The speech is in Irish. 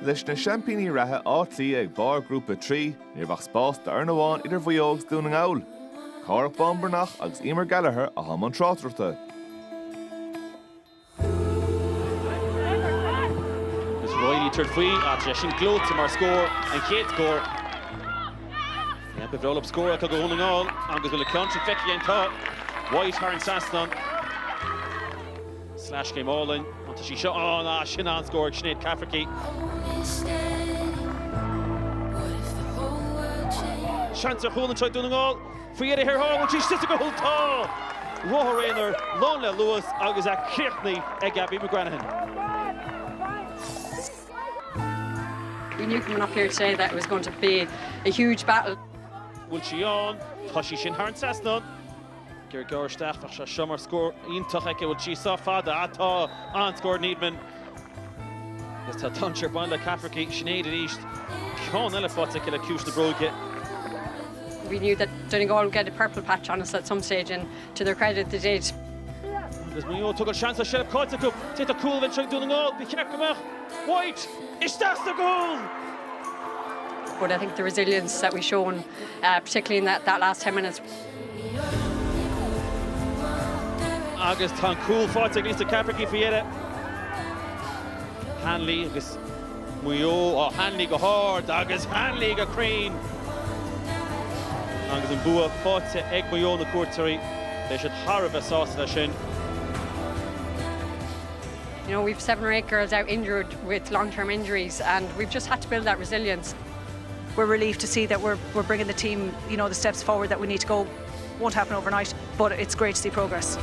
Leis na Championí ratha átlí ag bar grúpa 3 níorbh spás de Arnaháin idir bhuiógs Donegal. Craobh Bombernach agus Emer Gallagher a ham an trátarta. Is Roily tuir faoi a sin glóta mar scór an chéad scór. Befrolop scór a go nGall agus bhfuil country feici an tá. White Harn Sasnon. Slash game all-in. Anta sí seo ná sin an scór Sinead Cafferty. Chance a chuúlan try nGall. Faoiad here há tí si go tá. Rotha réinar lán le Lewis agus a Kirchner ag Gabby McGranahan. We knew coming up here today that it was going to be a huge battle. Will she on? Tashi sin Harn Sasnon. Ger Gorstach for Summer score. Intach eke will she saw fada ata on score Needman. This ta tuncher banda Cafferty Sinead East. Con Elefot eke la Kush the Brogue. We knew that Donegal would get a purple patch on us at some stage, and to their credit, they did. There's Mayo took a chance of Shellep Kotzekup. Take a cool venture Donegal. Be careful, White. Is that the goal? But I think the resilience that we've shown, particularly in that last 10 minutes. Agus tan cool fought against the Cafferty Fiera. Hanley agus Mayo Hanley go hard agus Hanley go crane. Agus an Buaicphointí ag Mayo na cuairtaí. They should harv a sauce that shin. You know, we've 7 or 8 girls out injured with long-term injuries, and we've just had to build that resilience. We're relieved to see that we're bringing the team, you know, the steps forward that we need to go. Won't happen overnight, but it's great to see progress.